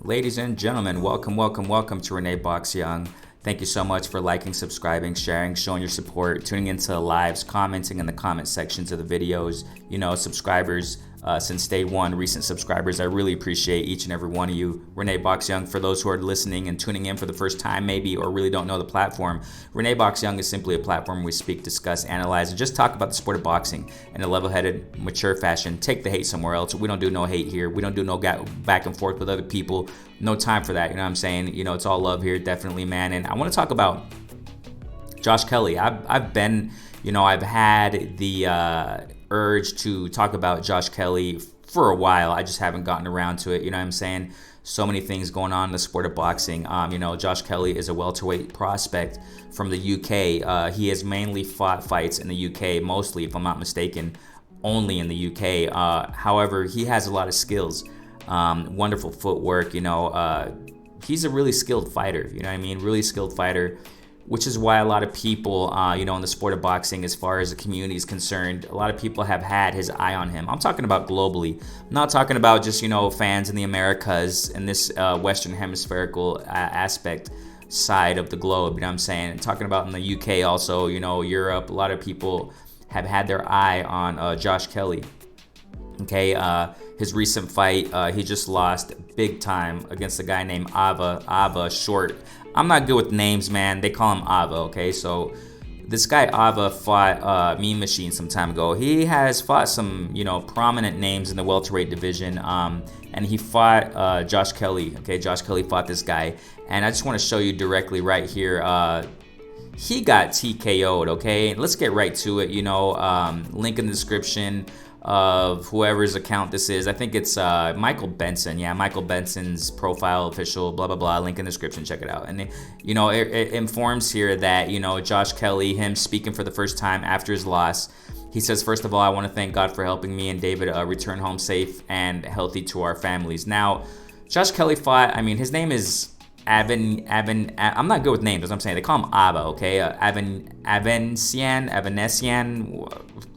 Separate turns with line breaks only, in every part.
Ladies and gentlemen, welcome to Renee Box Young. Thank you so much for liking, subscribing, sharing, showing your support, tuning into the lives, commenting in the comment sections of the videos. Subscribers since day one, recent subscribers, I really appreciate each and every one of you. Renee Box Young, for those who are listening and tuning in for the first time maybe, or really don't know the platform, Renee Box Young is simply a platform where we speak, discuss, analyze, and just talk about the sport of boxing in a level-headed, mature fashion. Take the hate somewhere else. We don't do no hate here. We don't do no back and forth with other people. No time for that. You know what I'm saying? It's all love here, definitely, man. And I want to talk about Josh Kelly. I've had the urge to talk about Josh Kelly for a while. I just haven't gotten around to it. You know what I'm saying? So many things going on in the sport of boxing. Josh Kelly is a welterweight prospect from the UK. He has mainly fought fights in the UK, mostly, if I'm not mistaken, only in the UK. However, he has a lot of skills. Wonderful footwork. He's a really skilled fighter. You know what I mean? Really skilled fighter, which is why a lot of people, in the sport of boxing, as far as the community is concerned, a lot of people have had his eye on him. I'm talking about globally. I'm not talking about just, fans in the Americas and this Western hemispherical aspect side of the globe. You know what I'm saying? I'm talking about in the UK also, Europe. A lot of people have had their eye on Josh Kelly. Okay, his recent fight, he just lost big time against a guy named Ava Short. I'm not good with names, man. They call him Ava, okay? So this guy Ava fought Mean Machine some time ago. He has fought some, prominent names in the welterweight division, and he fought Josh Kelly, okay? Josh Kelly fought this guy, and I just want to show you directly right here. He got TKO'd, okay? Let's get right to it, link in the description of whoever's account this is. I think it's Michael Benson. Yeah, Michael Benson's profile, official, blah, blah, blah. Link in the description. Check it out. And, it informs here that, Josh Kelly, him speaking for the first time after his loss, he says, first of all, I want to thank God for helping me and David return home safe and healthy to our families. Now, Josh Kelly fought, his name is I'm not good with names, as I'm saying. They call him Ava, okay? Avanesyan,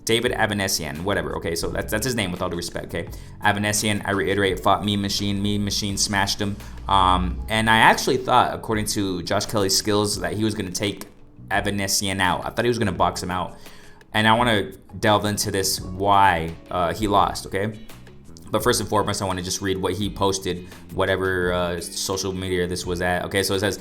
David Avanesyan, whatever, okay? So that's his name, with all due respect, okay? Avanesyan, I reiterate, fought Mean Machine. Mean Machine smashed him. And I actually thought, according to Josh Kelly's skills, that he was going to take Avanesyan out. I thought he was going to box him out. And I want to delve into this, why he lost, okay? But first and foremost, I want to just read what he posted, whatever social media this was at. Okay, so it says,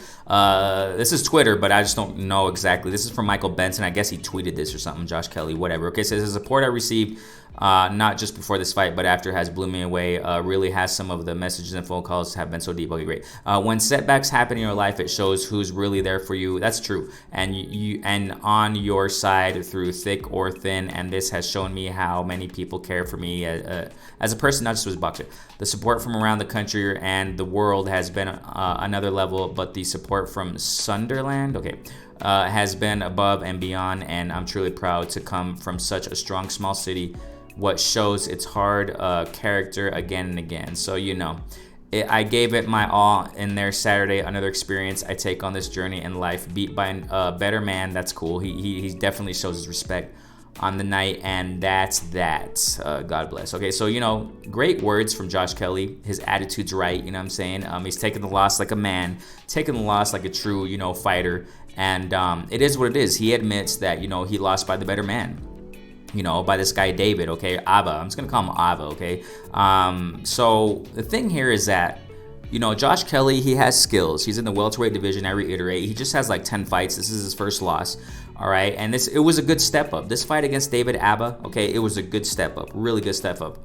this is Twitter, but I just don't know exactly. This is from Michael Benson. I guess he tweeted this or something, Josh Kelly, whatever. Okay, so the support I received, not just before this fight, but after, has blew me away. Really has some of the messages and phone calls have been so deep. Okay, great. When setbacks happen in your life, it shows who's really there for you. That's true. And you on your side through thick or thin. And this has shown me how many people care for me as a person, not just as a boxer. The support from around the country and the world has been another level, but the support from Sunderland, has been above and beyond. And I'm truly proud to come from such a strong, small city. What shows its hard character again and again. So, I gave it my all in there Saturday. Another experience I take on this journey in life. Beat by a better man. That's cool. He definitely shows his respect on the night, and that's that. God bless. Okay, so, great words from Josh Kelly. His attitude's right, you know what I'm saying? He's taking the loss like a man, taking the loss like a true, fighter. And it is what it is. He admits that, he lost by the better man. By this guy, David, okay? Ava. I'm just going to call him Ava, okay? So the thing here is that, Josh Kelly, he has skills. He's in the welterweight division, I reiterate. He just has like 10 fights. This is his first loss, all right? And it was a good step up. This fight against David Ava, okay, it was a good step up, really good step up.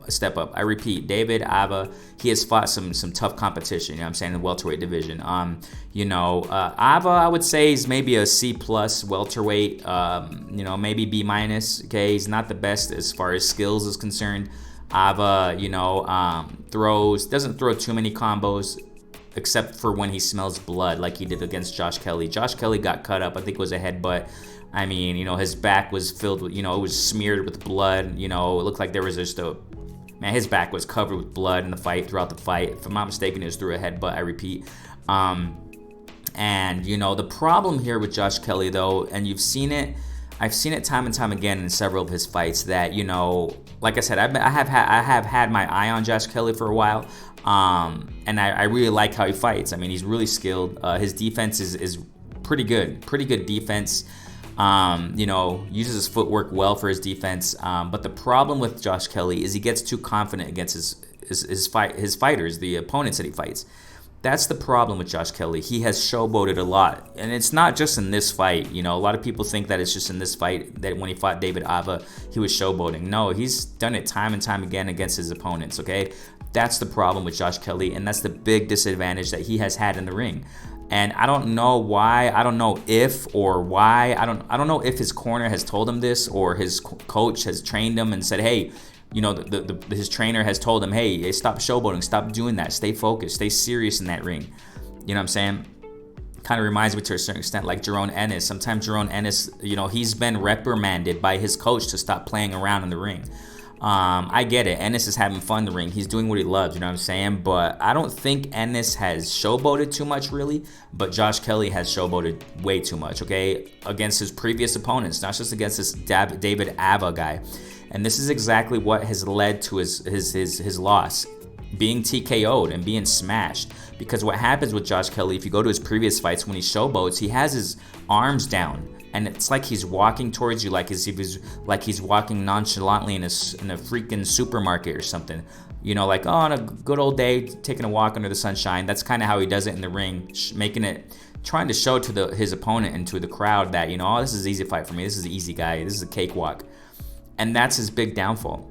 I repeat, David Ava, he has fought some tough competition, you know what I'm saying, in the welterweight division. Ava, I would say, is maybe a C+ welterweight, maybe B-, okay? He's not the best as far as skills is concerned. Ava, doesn't throw too many combos, except for when he smells blood, like he did against Josh Kelly. Josh Kelly got cut up. I think it was a headbutt. His back was filled with, it was smeared with blood. It looked like there was just his back was covered with blood in the fight, throughout the fight. If I'm not mistaken, it was through a headbutt, I repeat. And, the problem here with Josh Kelly, though, and you've seen it, I've seen it time and time again in several of his fights that, you know, like I said, I have had my eye on Josh Kelly for a while, and I really like how he fights. I mean, he's really skilled. His defense is pretty good defense. You know, uses his footwork well for his defense. But the problem with Josh Kelly is he gets too confident against his fighters, the opponents that he fights. That's the problem with Josh Kelly. He has showboated a lot. And it's not just in this fight. You know, a lot of people think that it's just in this fight that when he fought David Ava, he was showboating. No, he's done it time and time again against his opponents, okay? That's the problem with Josh Kelly, and that's the big disadvantage that he has had in the ring. And I don't know why, I don't know if or why, I don't know if his corner has told him this or his coach has trained him and said, hey, you know, his trainer has told him, hey, stop showboating, stop doing that, stay focused, stay serious in that ring. You know what I'm saying? Kind of reminds me to a certain extent like Jerome Ennis. Sometimes Jerome Ennis, you know, he's been reprimanded by his coach to stop playing around in the ring. I get it. Ennis is having fun in the ring. He's doing what he loves, you know what I'm saying? But I don't think Ennis has showboated too much, really. But Josh Kelly has showboated way too much, okay? Against his previous opponents, not just against this David Ava guy. And this is exactly what has led to his loss, being TKO'd and being smashed. Because what happens with Josh Kelly, if you go to his previous fights when he showboats, he has his arms down. And it's like he's walking towards you like he's walking nonchalantly in a freaking supermarket or something. You know, like, oh, on a good old day, taking a walk under the sunshine. That's kind of how he does it in the ring, trying to show to his opponent and to the crowd that, you know, oh, this is an easy fight for me. This is an easy guy. This is a cakewalk. And that's his big downfall.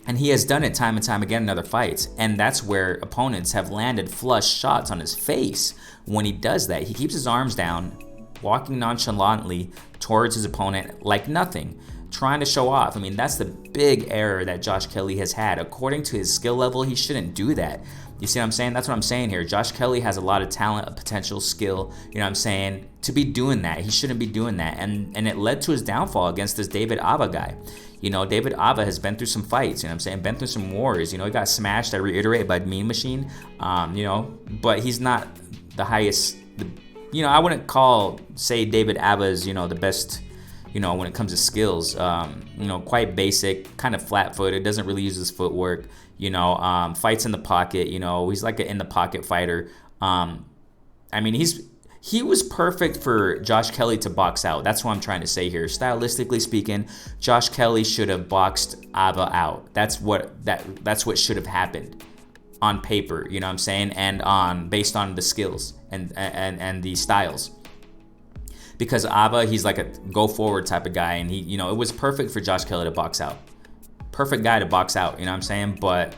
And he has done it time and time again in other fights. And that's where opponents have landed flush shots on his face when he does that. He keeps his arms down, walking nonchalantly towards his opponent like nothing, trying to show off. I mean, that's the big error that Josh Kelly has had. According to his skill level, he shouldn't do that. You see what I'm saying? That's what I'm saying here. Josh Kelly has a lot of talent, a potential skill, you know what I'm saying, to be doing that. He shouldn't be doing that. And it led to his downfall against this David Ava guy. You know, David Ava has been through some fights, you know what I'm saying, been through some wars. You know, he got smashed, I reiterate, by Mean Machine, you know, but he's not the highest, you know, I wouldn't say David Ava's, you know, the best, you know, when it comes to skills. You know, quite basic, kind of flat-footed, doesn't really use his footwork, you know, fights in the pocket, you know, he's like an in-the-pocket fighter. I mean, he was perfect for Josh Kelly to box out. That's what I'm trying to say here. Stylistically speaking, Josh Kelly should have boxed Ava out. That's what should have happened on paper, you know what I'm saying, and based on the skills and the styles. Because Ava, he's like a go forward type of guy, and he, you know, it was perfect for Josh Kelly to box out. Perfect guy to box out, you know what I'm saying? But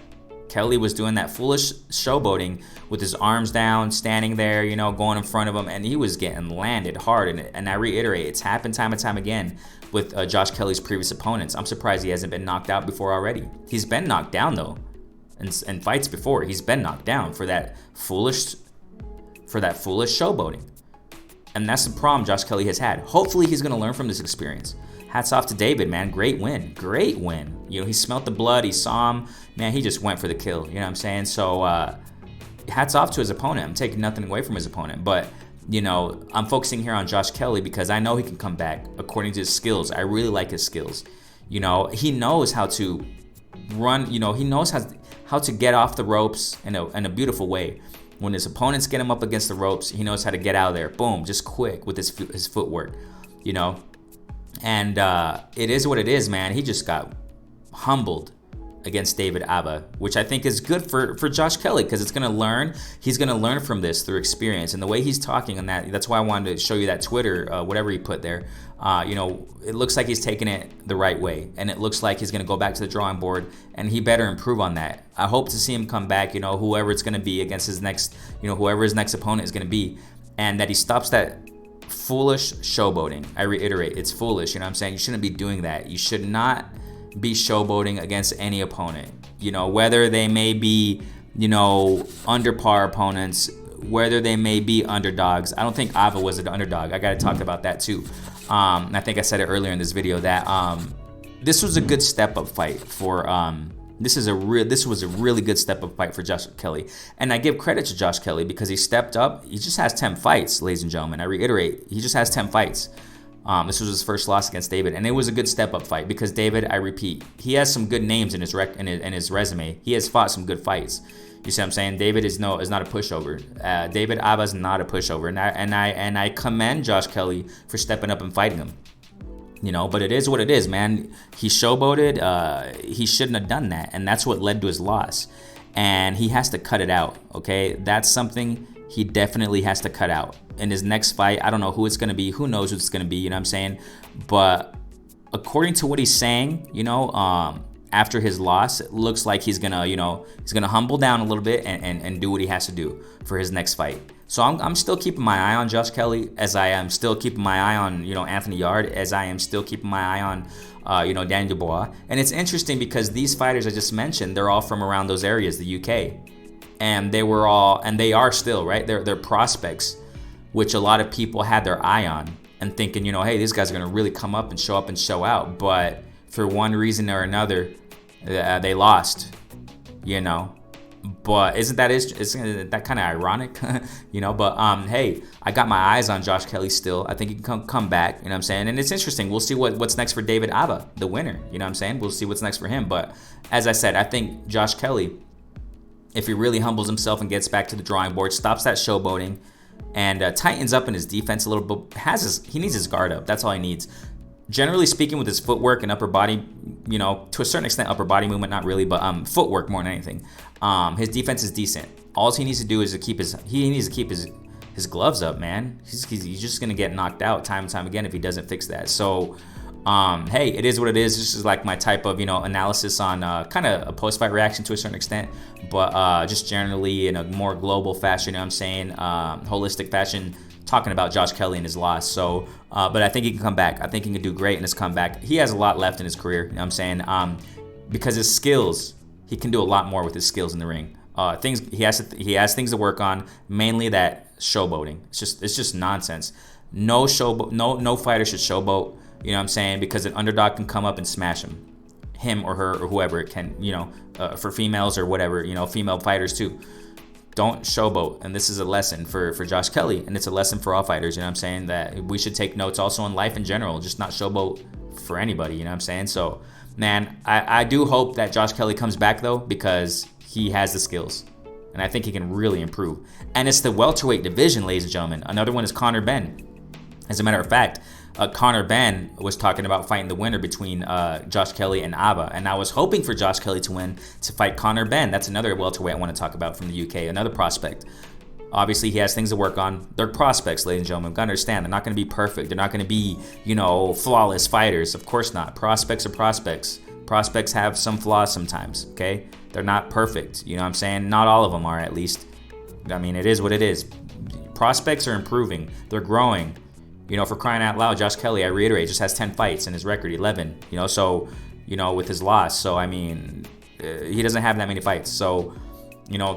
Kelly was doing that foolish showboating with his arms down, standing there, you know, going in front of him, and he was getting landed hard. And I reiterate, it's happened time and time again with Josh Kelly's previous opponents. I'm surprised he hasn't been knocked out before already. He's been knocked down though, in fights before. He's been knocked down for that foolish showboating. And that's the problem Josh Kelly has had. Hopefully he's going to learn from this experience. Hats off to David, man. Great win. Great win. You know, he smelt the blood. He saw him. Man, he just went for the kill. You know what I'm saying? So, hats off to his opponent. I'm taking nothing away from his opponent. But, you know, I'm focusing here on Josh Kelly because I know he can come back according to his skills. I really like his skills. You know, he knows how to run. You know, he knows how to get off the ropes in a beautiful way. When his opponents get him up against the ropes, he knows how to get out of there. Boom, just quick with his footwork, you know. And it is what it is, man. He just got humbled against David Ava, which I think is good for Josh Kelly because he's going to learn from this through experience. And the way he's talking on that's why I wanted to show you that Twitter, whatever he put there. You know, it looks like he's taking it the right way. And it looks like he's going to go back to the drawing board, and he better improve on that. I hope to see him come back, you know, whoever it's going to be against his next, you know, whoever his next opponent is going to be, and that he stops that foolish showboating. I reiterate, it's foolish, you know what I'm saying? You shouldn't be doing that. You should not be showboating against any opponent, you know, whether they may be, you know, under par opponents, whether they may be underdogs. I don't think Ava was an underdog. I got to talk about that too. I think I said it earlier in this video that this was a good step-up fight for this was a really good step-up fight for Josh Kelly. And I give credit to Josh Kelly because he stepped up. He just has 10 fights, ladies and gentlemen. I reiterate, he just has 10 fights. This was his first loss against David, and it was a good step-up fight because David, I repeat, he has some good names in his resume. He has fought some good fights. You see what I'm saying? David is not a pushover. David Ava's not a pushover, and I commend Josh Kelly for stepping up and fighting him. But it is what it is, man. He showboated. He shouldn't have done that, and that's what led to his loss. And he has to cut it out. Okay, that's something he definitely has to cut out. In his next fight, I don't know who it's gonna be. Who knows who it's gonna be? You know what I'm saying? But according to what he's saying, after his loss, it looks like he's gonna humble down a little bit and do what he has to do for his next fight. So I'm still keeping my eye on Josh Kelly, as I am still keeping my eye on Anthony Yarde, as I am still keeping my eye on Daniel Dubois. And it's interesting because these fighters I just mentioned, they're all from around those areas, the UK, and they are still, right. They're prospects, which a lot of people had their eye on and thinking, hey, these guys are gonna really come up and show out. But for one reason or another, they lost. But isn't that kind of ironic? But hey, I got my eyes on Josh Kelly still. I think he can come back, you know what I'm saying? And it's interesting. We'll see what's next for David Ava, the winner, you know what I'm saying? We'll see what's next for him. But as I said, I think Josh Kelly, if he really humbles himself and gets back to the drawing board, stops that showboating, and tightens up in his defense a little bit, he needs his guard up. That's all he needs. Generally speaking, with his footwork and upper body, to a certain extent, upper body movement, not really, but footwork more than anything. His defense is decent. All he needs to do is to keep his gloves up, man. He's just gonna get knocked out time and time again if he doesn't fix that. So, hey, it is what it is. This is like my type of analysis on kind of a post-fight reaction to a certain extent, but just generally in a more global fashion. I'm saying holistic fashion, talking about Josh Kelly and his loss. So, but I think he can come back. I think he can do great in his comeback. He has a lot left in his career, I'm saying, because his skills, he can do a lot more with his skills in the ring. He has things to work on, mainly that showboating. It's just nonsense. No fighter should showboat, you know what I'm saying, because an underdog can come up and smash him or her or whoever it can, for females or whatever, female fighters too. Don't showboat. And this is a lesson for Josh Kelly, and it's a lesson for all fighters, you know what I'm saying, that we should take notes also in life in general, just not showboat for anybody, you know what I'm saying. So, man, I do hope that Josh Kelly comes back, though, because he has the skills, and I think he can really improve. And it's the welterweight division, ladies and gentlemen. Another one is Conor Benn. As a matter of fact, Conor Benn was talking about fighting the winner between Josh Kelly and Ava, and I was hoping for Josh Kelly to win to fight Conor Benn. That's another welterweight I want to talk about from the UK, another prospect. Obviously, he has things to work on. They're prospects, ladies and gentlemen. You've got to understand, they're not going to be perfect. They're not going to be, flawless fighters. Of course not. Prospects are prospects. Prospects have some flaws sometimes, okay? They're not perfect, you know what I'm saying? Not all of them are, at least. I mean, it is what it is. Prospects are improving. They're growing. For crying out loud, Josh Kelly, I reiterate, just has 10 fights and his record 11, so, with his loss. So, I mean, he doesn't have that many fights. So,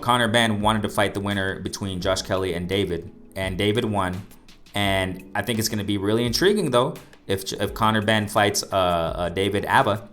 Conor Benn wanted to fight the winner between Josh Kelly and David won. And I think it's going to be really intriguing, though, if Conor Benn fights David Ava.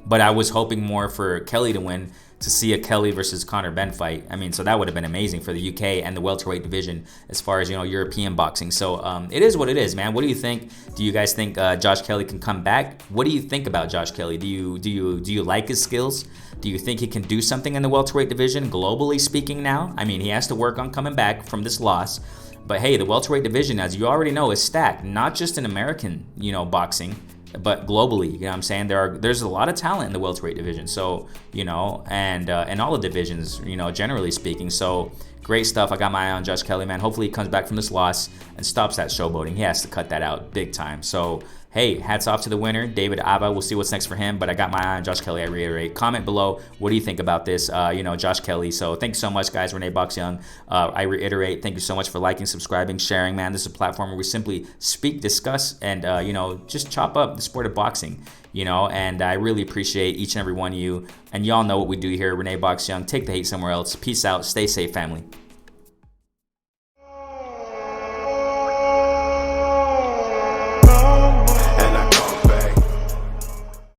But I was hoping more for Kelly to win, to see a Kelly versus Conor Benn fight. I mean, so that would have been amazing for the UK and the welterweight division as far as, European boxing. So it is what it is, man. What do you think? Do you guys think Josh Kelly can come back? What do you think about Josh Kelly? Do you like his skills? Do you think he can do something in the welterweight division, globally speaking now? I mean, he has to work on coming back from this loss. But hey, the welterweight division, as you already know, is stacked, not just in American, boxing, but globally, you know what I'm saying? There's a lot of talent in the welterweight division. So, and all the divisions, generally speaking. So great stuff. I got my eye on Josh Kelly, man. Hopefully he comes back from this loss and stops that showboating. He has to cut that out big time. So, hey, hats off to the winner, David Ava. We'll see what's next for him, but I got my eye on Josh Kelly, I reiterate. Comment below, what do you think about this, Josh Kelly? So thank you so much, guys. Renee Box Young. I reiterate, thank you so much for liking, subscribing, sharing, man. This is a platform where we simply speak, discuss, and, just chop up the sport of boxing, and I really appreciate each and every one of you. And y'all know what we do here, Renee Box Young. Take the hate somewhere else. Peace out. Stay safe, family.